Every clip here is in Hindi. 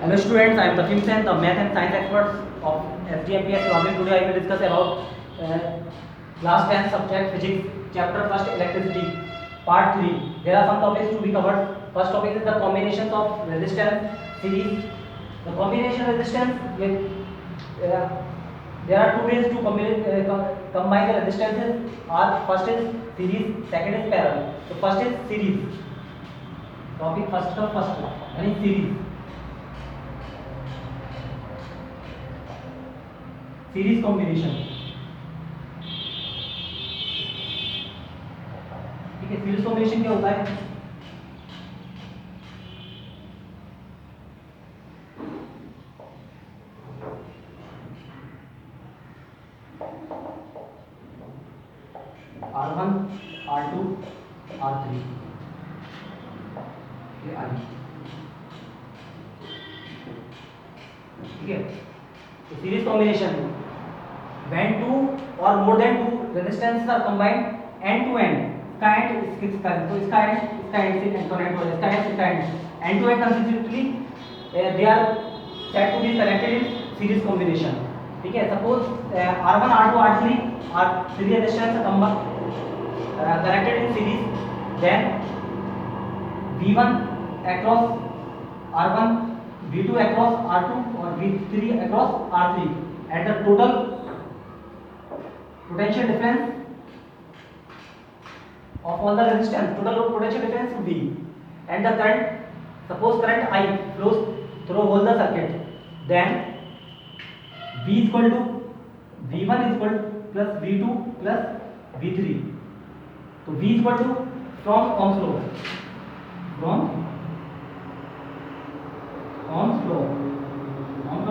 Hello students, I am Tafim Sen, the math and science expert of SDMPS Learning. Today I will discuss about class 10 subject physics, chapter first electricity, part 3. There are some topics to be covered. First topic is the combinations of resistance series. The combination resistance with there are two ways to combine the resistances. First is series, second is parallel. So first is series. Topic first यानी series. सीरीज कॉम्बिनेशन, ठीक है। सीरीज कॉम्बिनेशन क्या होता है? R1 R2 R3 ये आई, ठीक है। तो series combination when two or more than two resistances are combined end to end, इसका end इसका, तो इसका end से connect हो जाए, इसका end to end consecutively they are said to be connected in series combination, ठीक है। Suppose R1 R2 R3 are three resistance connected in series, then V1 across R1, V2 across R2 और V3 across R3 at the total potential difference of all the resistance, total potential difference V, and the current, suppose current I flows through all the circuit, then V is equal to V1 is equal to plus V2 plus V3. तो V is equal to from Ohm's law,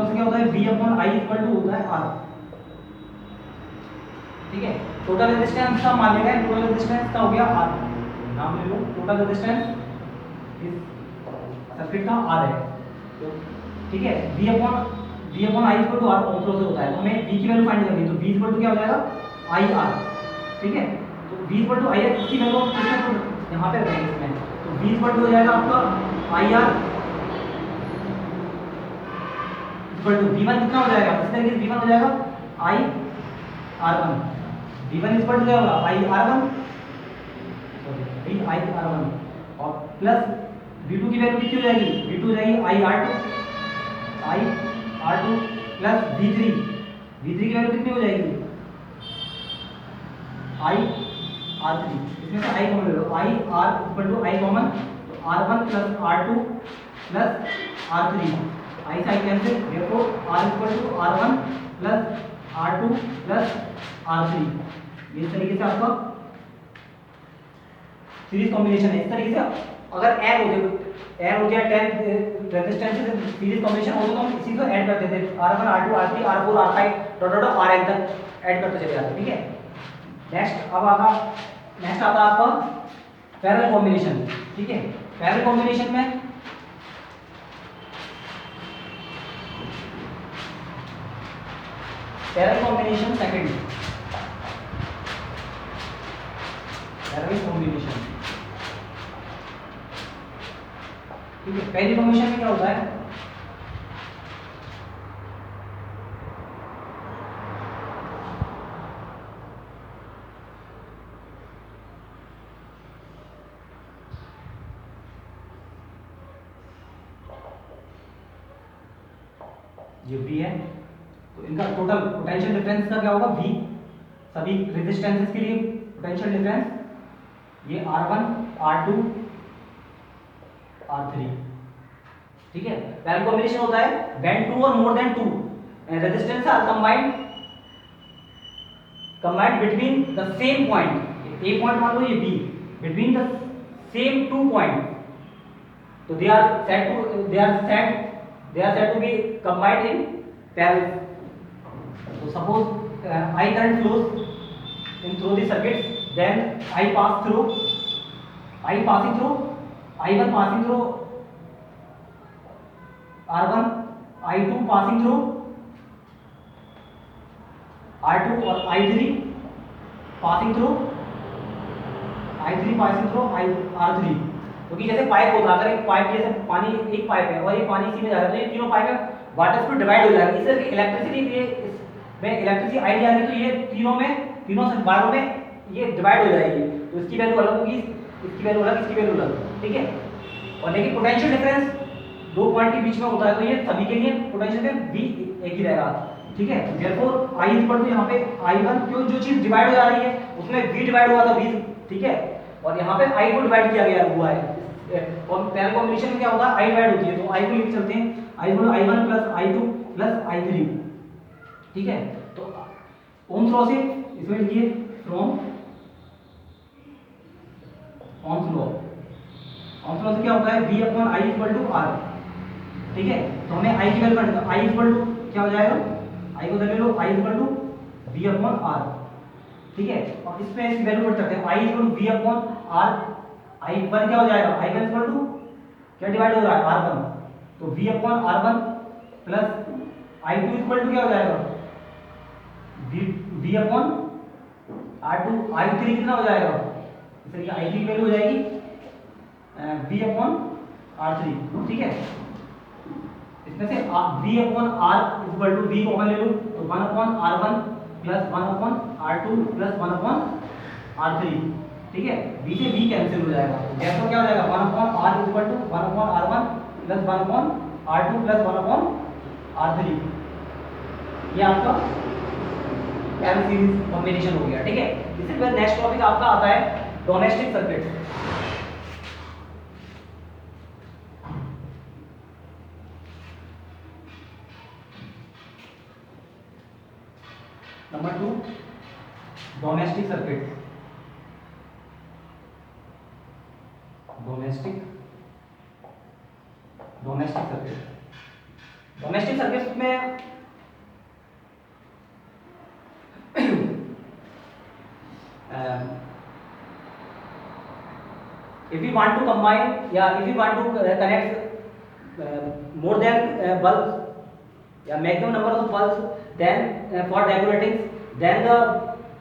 से क्या होता है? V upon I equal to होता है R, ठीक है। टोटल रेजिस्टेंस का मान लेंगे, टोटल रेजिस्टेंस का हो गया R, नाम ले लो। टोटल रेजिस्टेंस इस सर्किट का R है, तो ठीक है। V upon I equal to R ohm law से होता है, तो हमें V की वैल्यू फाइंड करनी है। तो V इक्वल टू क्या हो जाएगा? IR, ठीक है। तो V इक्वल टू IR की वैल्यू किसमें यहाँ पे रखेंगे इसमें, तो V इक्वल टू हो जाएगा आपका IR इक्वल टू V1 कितना हो जाएगा? इस तरीके से V1 हो जाएगा IR1, V1 इक्वल टू क्या होगा? IR1 और प्लस V2 की वैल्यू कितनी हो जाएगी? V2 हो जाएगी IR2 प्लस V3 की वैल्यू कितनी हो जाएगी? IR3, इसमें से I कॉमन ले लो, IR equal to I common, तो R1 plus R2 plus R3, I से I cancel, therefore R equal to R1 plus R2 plus R3। इस तरीके से आपका सीरीज कॉम्बिनेशन है। इस तरीके से अगर ऐड हो गया 10 रेजिस्टेंसेस सीरीज कॉम्बिनेशन हो तो हम इसी को ऐड करते थे, R1 R2 R3 R4 R5 dot dot Rn तक ऐड करते चले जाते, ठीक है। नेक्स्ट आता आपका पैरेलल कॉम्बिनेशन, ठीक है। पैरेलल कॉम्बिनेशन में parallel combination second, parallel combination, ठीक है। पहली कॉम्बिनेशन में क्या होता है? ये V है, तो इनका टोटल पोटेंशियल डिफरेंस का क्या होगा? V, सभी रेजिस्टेंसेस के लिए पोटेंशियल डिफरेंस, ये R1 R2 R3, ठीक है। पैरेलल कॉम्बिनेशन होता है when two or more than two resistance are combined between the same point, A point मान लो, ये B, between the same 2 point, तो they are said to be combined in parallel. So suppose I current flows through the circuits, then I passing through I1 passing through R1, I2 passing through R2 और I3 passing through R3, क्योंकि जैसे पाइप होता है, अगर एक पाइप जैसे पानी, एक पाइप है और ये पानी इसी में जा रहा है, तो ये तीनों पाइप है वाटर स्पीड डिवाइड हो जाएगा। इससे इलेक्ट्रिसिटी में इलेक्ट्रिसिटी आई जा रही है, तो ये तीनों से वायरों में ये डिवाइड हो जाएगी, तो इसकी वैल्यू अलग होगी, इसकी वैल्यू अलग, इसकी वैल्यू अलग, ठीक है। और लेकिन पोटेंशियल डिफरेंस दो पॉइंट के बीच में होता है, तो ये सभी के लिए पोटेंशियल में भी एक ही रहेगा, ठीक है। देयरफॉर आई इक्वल टू यहाँ पे I1, क्यों जो चीज डिवाइड हो जा रही है उसमें V डिवाइड हुआ था V, ठीक है, और यहाँ पे I को डिवाइड किया गया हुआ है। और पैरेलल कॉम्बिनेशन में क्या होता है, I डिवाइड होती है, तो I को लेके चलते हैं, I equal I1 plus I2 plus I3, ठीक है। तो ओम्स लॉ से इसमें लिखिए फ्रॉम ओम्स लॉ से क्या होता है, V upon I equal to R, ठीक है। तो हमें I की वैल्यू करना, I इक्वल टू क्या हो जाएगा, I को ले लो, I equal to V upon R, ठीक है। और इसमें इसकी वैल्यू पुट करते हैं, I equal to V upon R, I1 क्या हो जाएगा, I1 इक्वल टू क्या डिवाइड हो रहा है, R1, तो V अपॉन R1 plus I2 equal to क्या हो जाएगा, V अपॉन R2, I3 कितना हो जाएगा, इस तरीके I3 की वैल्यू हो जाएगी V अपॉन R3, ठीक है। इसमें से V upon R equal to V common ले लो, तो 1 अपॉन R1 प्लस 1 अपॉन R2 प्लस 1 अपॉन R3, ठीक है। V से V कैंसिल हो जाएगा, तो क्या हो जाएगा, 1 अपॉन R इक्वल टू 1 अपॉन R1 प्लस 1 अपॉन R2 प्लस 1 अपॉन R3, ये आपका पैरेलल सीरीज कॉम्बिनेशन हो गया, ठीक है। इसके बाद नेक्स्ट टॉपिक आपका आता है domestic circuit. Number 2 domestic circuit. Domestic circuit में if we want to combine, if we want to connect more than bulbs, maximum number of bulbs, then for decorating, then the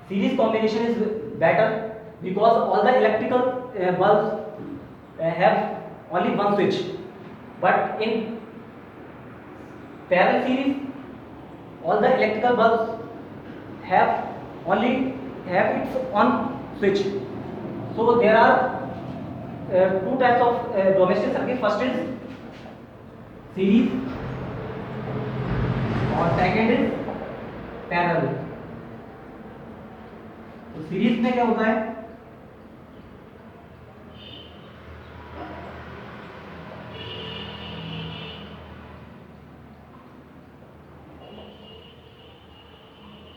series combination is better, because all the electrical bulbs have only one switch, but in parallel series all the electrical bulbs have its own switch. So there are two types of domestic circuit. First is series और second is parallel. तो सीरीज में क्या होता है,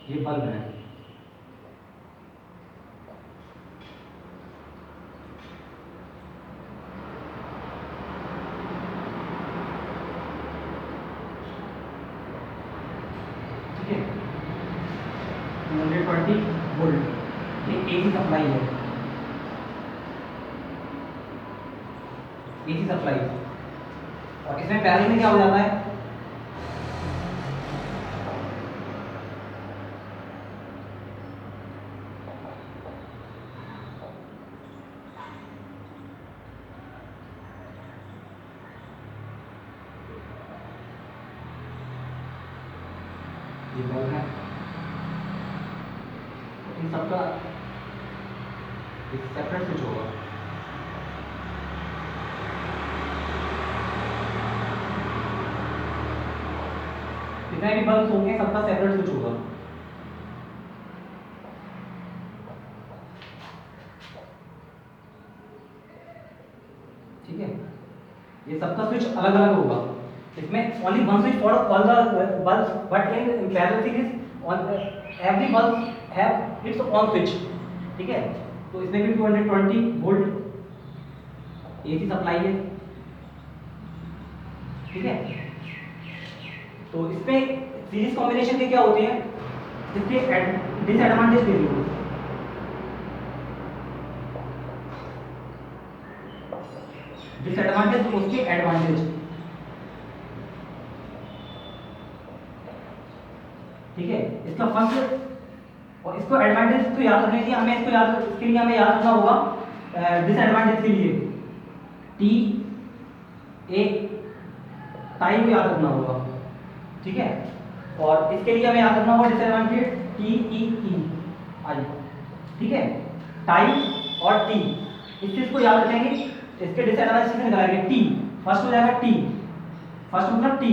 ये बल्ब है, ठीक है, 220 वोल्ट, ये एसी सप्लाई है, एसी सप्लाई। और इसमें पैरेलल में क्या हो जाता है, ये बल्ब है, इन सबका एक सेपरेट स्विच होगा, जितने भी बल्ब होंगे सबका सेपरेट स्विच होगा, ठीक है। ये सबका स्विच अलग अलग होगा, इसमें only one switch for all the bulbs, but in parallel series every bulb have its own switch, ठीक है। तो इसमें भी 220 वोल्ट एसी सप्लाई है, ठीक है। तो इसमें सीरीज कॉम्बिनेशन के क्या होते हैं, इसके डिसएडवांटेज दे दी, डिसएडवांटेज उसके एडवांटेज, ठीक है। इसका फर्स्ट और इसको एडवांटेज तो याद रखने के लिए हमें इसके लिए हमें याद रखना होगा डिसएडवांटेज के लिए, टी ए टाइम को याद रखना होगा, ठीक है। और इसके लिए हमें याद रखना होगा डिसएडवांटेज टी ई ई आई, ठीक है। टाइम और टी, इस चीज को याद रखेंगे। इसके डिसएडवांटेज से निकालेंगे। टी फर्स्ट हो जाएगा, टी फर्स्ट मतलब टी,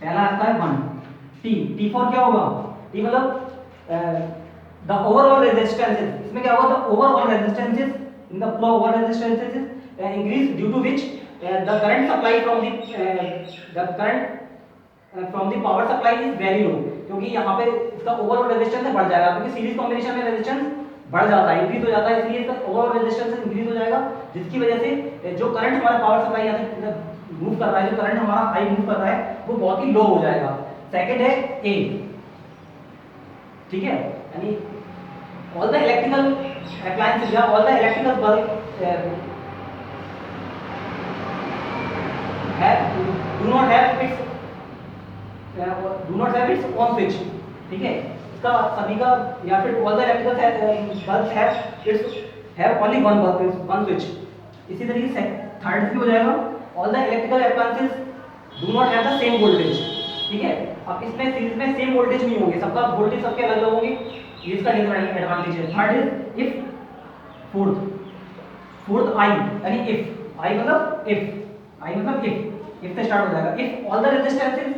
पहला आता है 1, टी टी फॉर क्या होगा, टी मतलब द ओवरऑल रेजिस्टेंसेस, इसमें क्या होगा, the overall resistances in the flow, over resistances increase due to which the current supply from the power supply is very low, क्योंकि यहाँ पे इसका ओवरऑल रेजिस्टेंस बढ़ जाएगा, क्योंकि सीरीज कॉम्बिनेशन में रेजिस्टेंस बढ़ जाता है, इंक्रीज हो जाता है, इसलिए इसका ओवरऑल रेजिस्टेंस इंक्रीज हो जाएगा, जिसकी वजह से जो करंट हमारा पावर सप्लाई यहाँ से मूव कर रहा है, जो करंट हमारा आई मूव कर रहा है, वो बहुत ही लो हो जाएगा। सेकंड है ए, ठीक है, यानी ऑल द इलेक्ट्रिकल अप्लायंसेस या all the electrical bulb do not have its own switch, ठीक है। इसका सभी का या फिर all the electrical bulb have only one bulb, one switch। इसी तरीके से थर्ड भी हो जाएगा, all the electrical appliances do not have the same voltage, ठीक है। अब इसमें सीरीज में सेम वोल्टेज नहीं होंगे, सबका वोल्टेज सबके अलग अलग होंगे, ये इसका एडवांटेज है। थर्ड इज इफ, फोर्थ आई, यानी इफ, आई मतलब इफ से स्टार्ट हो जाएगा। If all the resistances,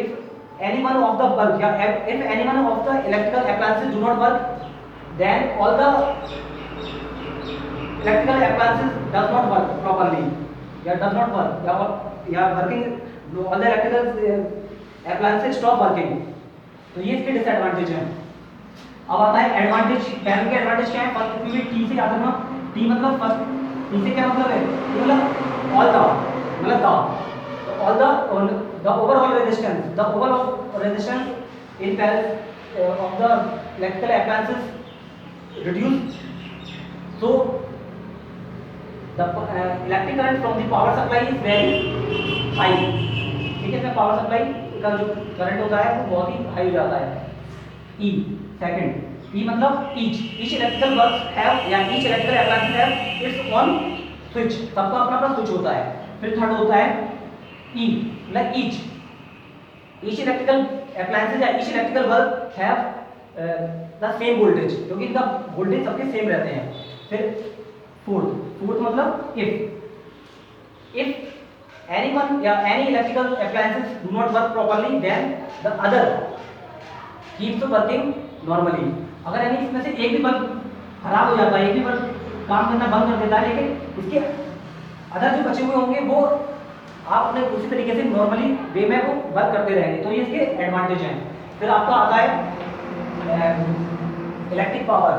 if any one of the bulb या if any one of the electrical appliances do not work, then all the electrical appliances does not work properly या does not work या working, all the electrical appliances stop working। तो ये इसके डिसएडवांटेज हैं। अब आता है एडवांटेज। पहले के एडवांटेज क्या है, फर्स्ट क्योंकि टी से याद रखना, टी मतलब फर्स्ट, टी से क्या मतलब है, मतलब ऑल द, मतलब all the overall resistance in parallel of the electrical appliances reduced, so the electric current from the power supply is very high, ठीक है। इसमें पावर सप्लाई का जो करंट होता है वो बहुत ही हाई हो जाता है। ई सेकंड, ई मतलब ईच इलेक्ट्रिकल बल्ब हैव या each electrical appliance have its own switch, सबका अपना अपना स्विच होता है। फिर थर्ड होता है E, like each electrical appliances या each electrical bulb have the same voltage, क्योंकि इनका वोल्टेज सबके सेम रहते हैं। फिर फोर्थ मतलब if anyone या any electrical appliances do not work properly, then the other keeps working normally। अगर यानी इसमें से एक भी बल्ब खराब हो जाता है, एक भी बल्ब काम करना बंद कर देता है, लेकिन इसके अदर जो बचे हुए होंगे वो आप अपने उसी तरीके से नॉर्मली वे में वो वर्क करते रहेंगे। तो ये इसके एडवांटेज हैं। फिर आपका आता है electric power.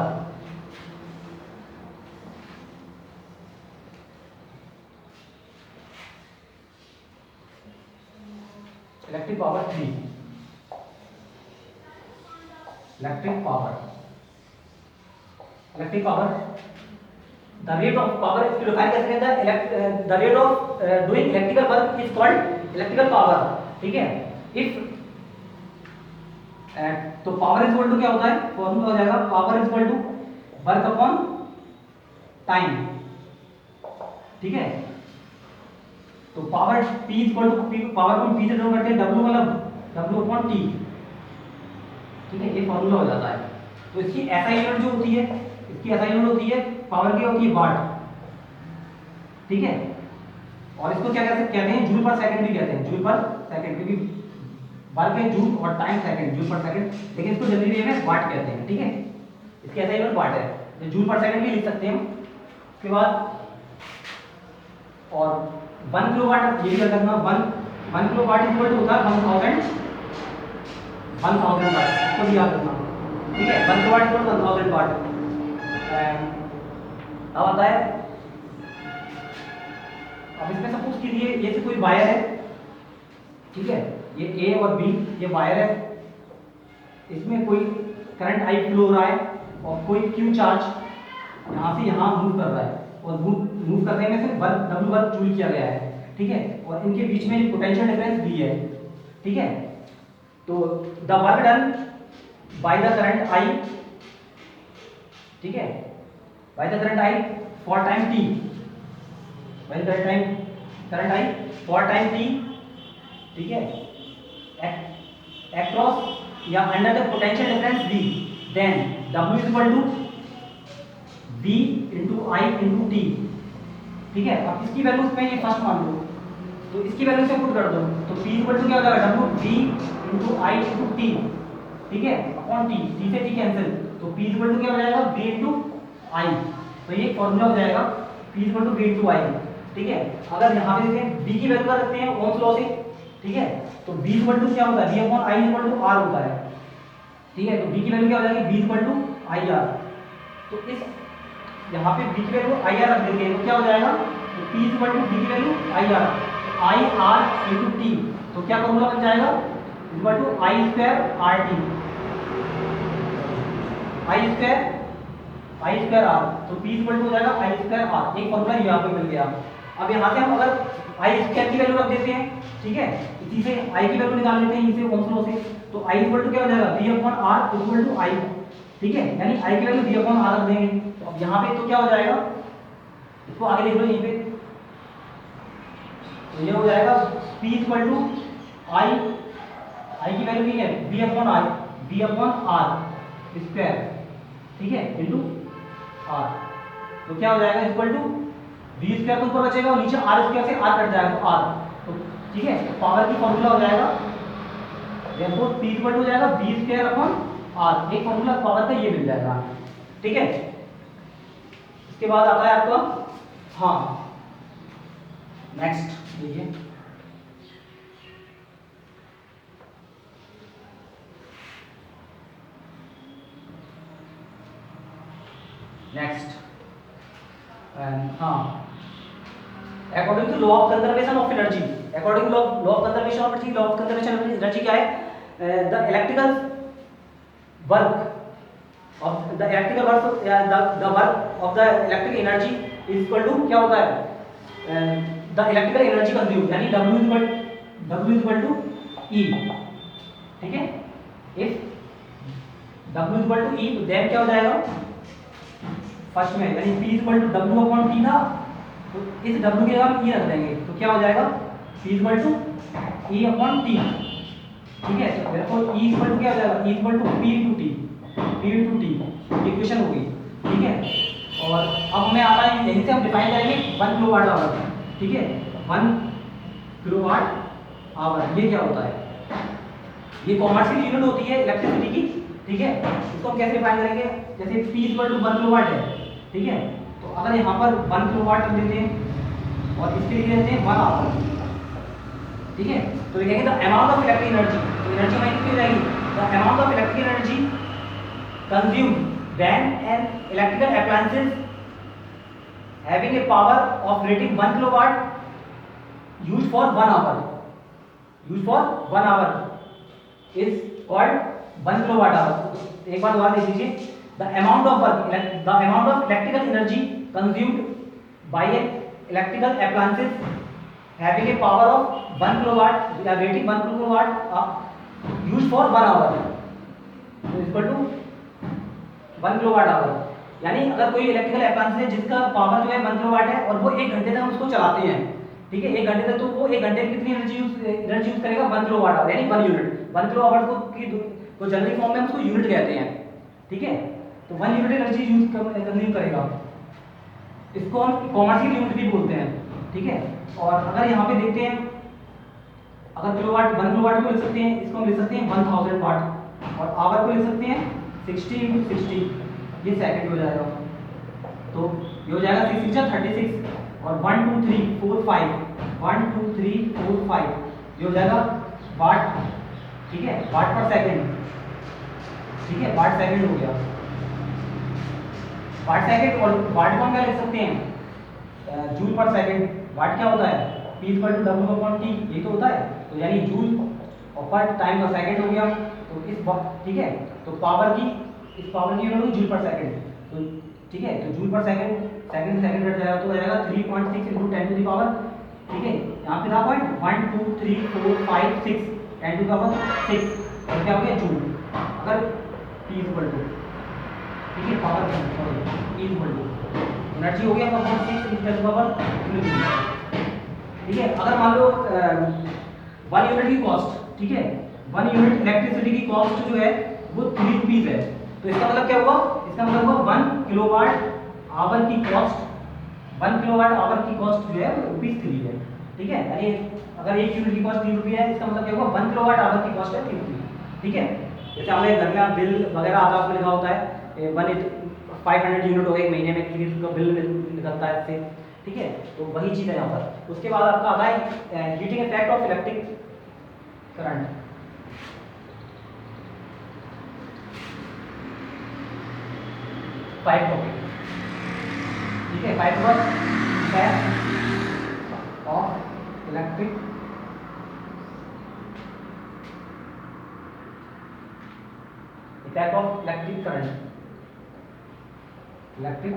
Electric power 3, electric power the rate of power, इसको डिफाइन कैसे करते हैं, the rate of doing electrical work is called electrical power, ठीक है। if तो पावर इज इक्वल टू क्या होता है, फॉर्मूला हो जाएगा power is equal to work upon time, ठीक है। तो power P is equal to power को P से डिनोट करते हैं, W मतलब W अपॉन T, ठीक है, ये फॉर्मूला हो जाता है। तो इसकी SI यूनिट जो होती है, इसकी SI यूनिट होती है पावर की होती है वाट, ठीक है। और इसको क्या कहते हैं, जूल पर सेकंड भी कहते हैं, जूल पर सेकंड, क्योंकि वर्क है जूल और टाइम सेकंड, जूल पर सेकंड, लेकिन इसको जल्दी वे में वाट कहते हैं, ठीक है। इसकी SI यूनिट वाट है, तो जूल पर सेकंड भी लिख सकते हैं। उसके बाद और 1 किलोवाट, ये भी याद रखना, 1 किलोवाट इज इक्वल टू होता है 1000 वाट, इसको भी याद रखना, ठीक है। 1 किलोवाट इज इक्वल टू 1000 वाट। अब आता है, अब इसमें सपोज कीजिए ये से कोई वायर है, ठीक है, ये ए और बी ये वायर है, इसमें कोई करंट आई फ्लो हो रहा है और कोई क्यू चार्ज यहाँ से यहाँ मूव कर रहा है, और मूव करने में से वर्क W वर्क जूल किया गया है, ठीक है। और इनके बीच में पोटेंशियल डिफरेंस भी है, ठीक है। तो the work done by the current I, ठीक है, by the current I for time t, by the current I for time t, ठीक है, across या under the potential difference V, then W is equal to V into I into T, ठीक है। अब इसकी वैल्यू इसमें ये फर्स्ट मान लो, तो इसकी वैल्यू से पुट कर दो, तो P इक्वल टू क्या हो जाएगा W V into I into T, ठीक है, अपॉन T, T से T कैंसिल, तो P इक्वल टू क्या हो जाएगा V इंटू I, तो ये फॉर्मूला हो जाएगा P equal to V into I, ठीक है। अगर यहाँ पे देखें V की वैल्यू का रखते हैं ओम्स लॉ से, ठीक है, तो V इक्वल टू क्या होता है V upon I equal to R होता है, ठीक है। तो V की वैल्यू क्या हो जाएगी V इक्वल टू IR, तो इस यहाँ पे V की वैल्यू IR रख देंगे तो क्या हो जाएगा, तो P इक्वल टू V की वैल्यू IR इंटू T, तो क्या फॉर्मूला बन जाएगा equal to I square RT, I square R, तो P इक्वल टू हो जाएगा I स्क्वायर R, एक फॉर्मूला यहाँ पे मिल गया। अब यहाँ से हम अगर I स्क्वायर की वैल्यू रख देते हैं, ठीक है, इसी से I की वैल्यू निकाल लेते हैं इसे ओम्स लॉ से, तो I इक्वल टू क्या हो जाएगा V upon R equal to I, ठीक है, यानी I की वैल्यू V अपॉन R रख देंगे। तो अब यहाँ पे तो क्या हो जाएगा, इसको आगे देख लो यहीं पे, तो ये हो जाएगा P इक्वल टू I की वैल्यू नहीं है V अपॉन R स्क्वायर, ठीक है, इंटू R, तो क्या हो जाएगा इक्वल टू V स्क्वायर तो ऊपर बचेगा और नीचे R स्क्वायर से R कट जाएगा तो R, तो ठीक है, तो पावर की फॉर्मूला हो जाएगा देयरफॉर P इक्वल टू हो जाएगा V स्क्वायर अपॉन R, एक फॉर्मूला पावर का ये मिल जाएगा, ठीक है। इसके बाद आता है आपका, हाँ नेक्स्ट देखिए, नेक्स्ट हाँ, according to law of conservation of energy, according to law of conservation of energy, law of conservation of energy क्या है, the electrical work of the electrical work the work of the electric energy is equal to क्या होता है, द इलेक्ट्रिकल एनर्जी कंज्यूम, यानी W इक्वल टू E, ठीक है, if W equal to E, तो देन क्या हो जाएगा फर्स्ट में, यानी P equal to W upon T था, तो इस W की जगह हम E रख देंगे, तो क्या हो जाएगा P equal to E upon T, ठीक है। तो therefore E इक्वल टू क्या हो जाएगा, E equal to P into T, equation होगी, ठीक है। और अब हमें आता है यहीं से हम डिफाइन करेंगे 1 किलोवाट आवर, ठीक है, 1 किलोवाट आवर ये क्या होता है, ये कॉमर्शियल यूनिट होती है इलेक्ट्रिसिटी की, ठीक है। इसको हम कैसे डिफाइन करेंगे, जैसे P इक्वल टू 1 किलोवाट है, ठीक है, तो अगर यहाँ पर 1 किलोवाट रख देते हैं और इसके लिए देते हैं 1 आवर, ठीक है, तो लिखेंगे the amount of electric energy, तो एनर्जी हमारी कितनी हो जाएगी, the amount of electric energy consumed when an electrical appliances having a power of rating 1 kilowatt used for 1 hour is called 1 kilowatt hour। एक बार दोबारा देख लीजिए, the amount of electrical energy consumed by an electrical appliances having a power of 1 kilowatt rating 1 kilowatt used for 1 hour is equal to 1 kilowatt hour, यानी अगर कोई इलेक्ट्रिकल अप्लायंस है जिसका पावर जो है 1 किलोवाट है और वो 1 घंटे तक हम उसको चलाते हैं, ठीक है, 1 घंटे तक, तो वो 1 घंटे में कितनी एनर्जी यूज करेगा 1 किलोवाट आवर, यानी 1 यूनिट, 1 किलो आवर को जनरल फॉर्म में उसको यूनिट कहते हैं, ठीक है, तो 1 यूनिट एनर्जी यूज कंज्यूम करेगा, इसको हम कॉमर्शियल यूनिट भी बोलते हैं, ठीक है। और अगर यहाँ पे देखते हैं, अगर किलोवाट 1 किलोवाट को लिख सकते हैं, इसको हम लिख सकते हैं 1000 वाट, और आवर को लिख सकते हैं 60 × 60, ये सेकंड हो जाएगा, तो ये हो जाएगा 6 × 36 और 1 2 3 4 5 1 2 3 4 5 ये हो जाएगा वाट, ठीक है, वाट पर सेकंड, ठीक है, वाट सेकंड हो गया, वाट सेकंड। और वाट को हम क्या लिख सकते हैं, जूल पर सेकंड, वाट क्या होता है P equal to W upon T, ये तो होता है, तो यानी जूल और पर टाइम का सेकंड हो गया, तो इस, ठीक है, तो पावर की इस पावर की यूनिट जूल पर सेकंड, तो ठीक है, तो जूल पर सेकंड सेकंड हट जाएगा तो हो जाएगा 3.6 × 10 टू द पावर, ठीक है, यहाँ पे था पॉइंट 1 2 3 4 5 6 10 टू द पावर 6, और क्या हो गया जूल, अगर P इक्वल टू, ठीक है, power E equal to energy हो गया 1.6 × 10⁻²। ठीक है, अगर मान लो 1 यूनिट की कॉस्ट, ठीक है, 1 यूनिट इलेक्ट्रिसिटी की कॉस्ट जो है वो 3 रुपीज है, तो इसका मतलब क्या हुआ, इसका मतलब हुआ 1 किलोवाट आवर की कॉस्ट, 1 किलोवाट आवर की कॉस्ट जो है वो ₹3 है। ठीक है, यानी अगर 1 यूनिट की कॉस्ट 3 रुपये है, इसका मतलब क्या होगा 1 किलोवाट आवर की कॉस्ट है 3 रुपये। ठीक है, जैसे हमें घर में बिल वगैरह आता है उसमें लिखा होता है 500 यूनिट हो एक महीने में इलेक्ट्रिसिटी का बिल निकलता है इससे। ठीक है, तो वही चीज़ है यहाँ पर। उसके बाद आपका आता है heating effect of electric current. Five topic, ठीक है, 5 number effect of electric effect of electric current. Electric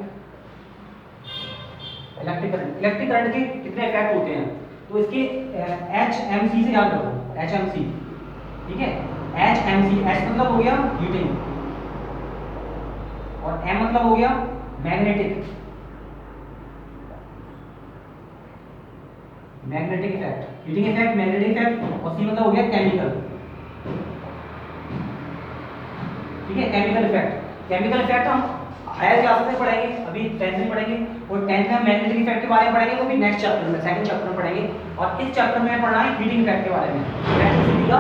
current के कितने इफेक्ट होते हैं, तो इसके HMC से याद रखो, HMC। ठीक है, HMC, H मतलब हो गया हीटिंग और M मतलब हो गया magnetic effect, heating effect, magnetic effect, और C मतलब हो गया केमिकल। ठीक है, केमिकल इफेक्ट हम हायर क्लास में पढ़ेंगे, अभी 10th में पढ़ेंगे, और 10th में मैग्नेटिक इफेक्ट के बारे में पढ़ेंगे, वो भी नेक्स्ट चैप्टर में, सेकंड चैप्टर में पढ़ेंगे। और इस चैप्टर में पढ़ना है हीटिंग इफेक्ट के बारे में, इलेक्ट्रिसिटी का,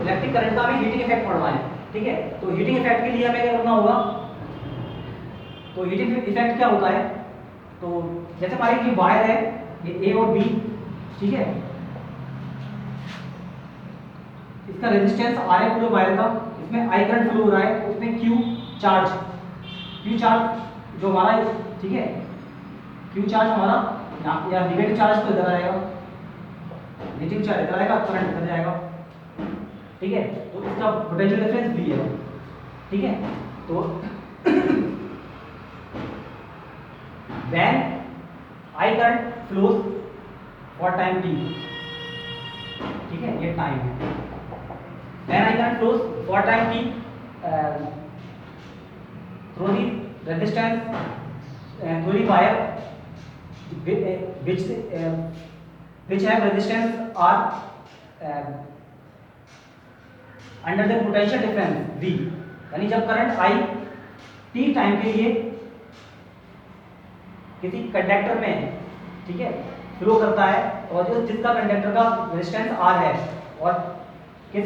इलेक्ट्रिक करंट का भी हीटिंग इफेक्ट पढ़ना है। ठीक है, तो हीटिंग इफेक्ट के लिए हमें क्या करना होगा, तो हीटिंग इफेक्ट क्या होता है, तो जैसे हमारी ये वायर है, ये A और B, ठीक है, इसका रेजिस्टेंस R है पूरे वायर का, इसमें I करंट फ्लो हो रहा है, उसमें Q चार्ज जो हमारा, ठीक है, Q चार्ज हमारा या नेगेटिव चार्ज तो इधर आएगा, नेगेटिव चार्ज इधर आएगा, करंट इधर जाएगा। ठीक है, तो इसका पोटेंशियल डिफरेंस V है। ठीक है, तो when I current flows for time t, ठीक है, ये टाइम है, when I current flows for time t through the resistance through the wire which have resistance R under the potential difference V, यानी जब करंट I t टाइम के लिए किसी कंडक्टर में, ठीक है, फ्लो करता है, और जो जिसका कंडक्टर का रेजिस्टेंस R है और किस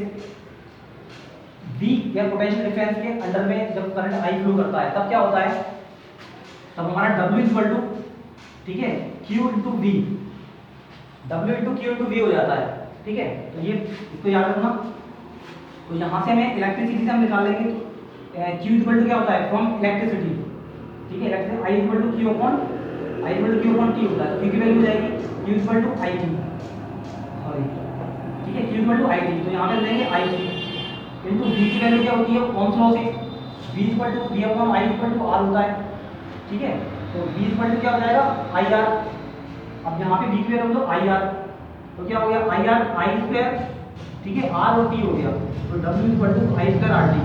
V या पोटेंशियल डिफरेंस के अंडर में जब करंट I फ्लो करता है, तब क्या होता है, तब हमारा W इक्वल टू, ठीक है, Q into V, W into Q into V हो जाता है। ठीक है, तो ये इसको याद रखना। तो यहाँ से हमें इलेक्ट्रिसिटी से हम निकाल लेंगे, तो Q इक्वल टू क्या होता है, फ्रॉम इलेक्ट्रिसिटी, ठीक है, electricity I equal to Q upon T होता है, Q की वैल्यू हो जाएगी Q equal to IT, sorry, ठीक है, Q इक्वल टू IT, तो यहाँ पे लेंगे IT इंटू V की वैल्यू क्या होती है, ओम्स लॉ से V equal to V upon I equal to R होता है। ठीक है, तो V इक्वल टू क्या हो जाएगा IR, अब यहाँ पे V की वैल्यू तो IR, तो क्या हो गया IR I स्क्वायर, ठीक है, R और T हो गया, तो W equal to I square RT,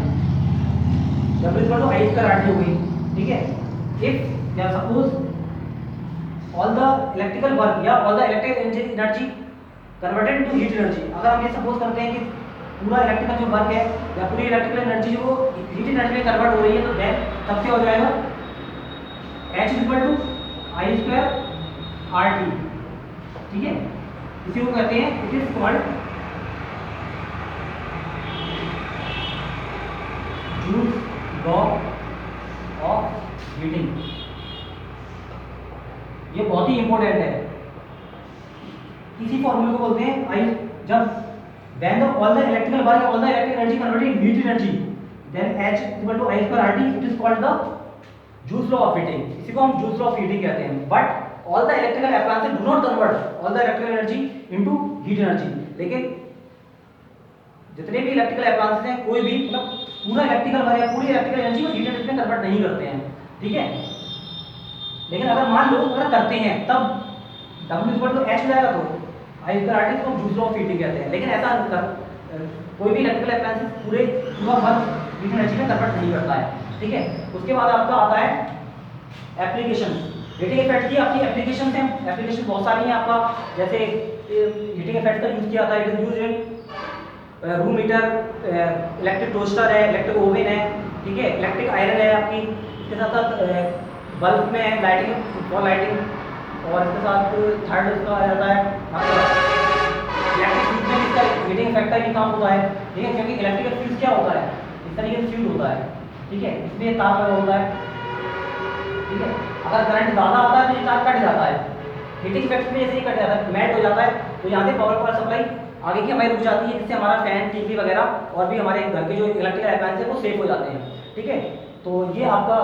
W equal to I square RT हो गई। ठीक है, इफ या suppose all the electrical work या all the electrical energy converted to heat energy, अगर हम ये सपोज करते हैं कि पूरा इलेक्ट्रिकल जो वर्क है या पूरी इलेक्ट्रिकल एनर्जी जो हीट एनर्जी में कन्वर्ट हो रही है, तो तब क्या हो जाएगा H equal to I square RT। ठीक है, इसी को कहते हैं, it is called Joule's law of heating. ये बहुत ही इंपॉर्टेंट है, इसी फॉर्मूले को बोलते हैं I, जब when the all the electrical work, all the electrical energy converted in heat energy, then H equal to I square RT, it is called the Joule's law of heating। इसी को हम Joule's law of heating कहते हैं। But all the electrical appliances do not convert all the electrical energy into heat energy। लेकिन जितने भी इलेक्ट्रिकल अप्लायंसेस हैं, कोई भी मतलब पूरा इलेक्ट्रिकल वर्क या पूरी इलेक्ट्रिकल एनर्जी को हीट एनर्जी में कन्वर्ट नहीं करते हैं। ठीक है, लेकिन अगर मान लो अगर करते हैं, तब W इक्वल टू H हो जाएगा, तो I स्क्वायर RT को जूल्स लॉ ऑफ हीटिंग कहते हैं। लेकिन ऐसा कोई भी इलेक्ट्रिकल अप्लायंसेस पूरा वर्क हीट एनर्जी में कन्वर्ट नहीं करता है। ठीक है, उसके बाद आपका आता है एप्लीकेशन, हीटिंग इफेक्ट की आपकी एप्लीकेशन है, एप्लीकेशन बहुत सारी हैं आपका, जैसे हीटिंग इफेक्ट का यूज़ किया था, it is use in room heater, electric toaster है, इलेक्ट्रिक ओवन है, ठीक है, इलेक्ट्रिक आयरन है आपकी, इसके साथ साथ बल्ब में है लाइटिंग, फॉर लाइटिंग, और इसके साथ थर्ड इसका आ जाता है आपका इलेक्ट्रिक फ्यूज में इसका हीटिंग इफेक्ट का भी काम होता है, ठीक है, क्योंकि इलेक्ट्रिकल फ्यूज क्या होता है, इस तरीके से फ्यूज होता है, ठीक है, इसमें तार लगा होता है, ठीक है, अगर करंट ज़्यादा आता है तो ये तार कट जाता है, हीटिंग इफेक्ट में जैसे ही कट जाता है, मेल्ट हो जाता है, तो यहाँ से पावर सप्लाई आगे की हमारी रुक जाती है, जिससे हमारा फैन, टीवी वगैरह और भी हमारे घर के जो इलेक्ट्रिकल अप्लायंस है वो सेफ हो जाते हैं, ठीक है। तो ये आपका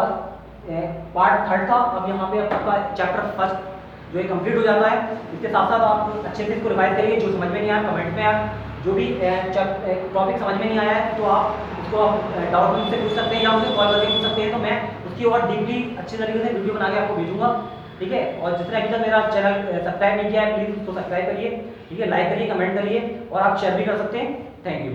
पार्ट थर्ड था। अब यहाँ पे आपका चैप्टर फर्स्ट जो है कंप्लीट हो जाता है। इसके साथ साथ आप अच्छे से इसको रिवाइज करिए, जो समझ में नहीं आया कमेंट में आया, जो भी टॉपिक समझ में नहीं आया है तो आप उसको डाउट मुझसे पूछ सकते हैं या मुझे कॉल करके पूछ सकते हैं, तो मैं उसकी और डीपली अच्छी तरीके से वीडियो बना के आपको भेजूंगा, ठीक है। और जिसने अभी तक मेरा चैनल सब्सक्राइब नहीं किया है प्लीज़ उसको सब्सक्राइब करिए, ठीक है, लाइक करिए, कमेंट करिए और आप शेयर भी कर सकते हैं। Thank you.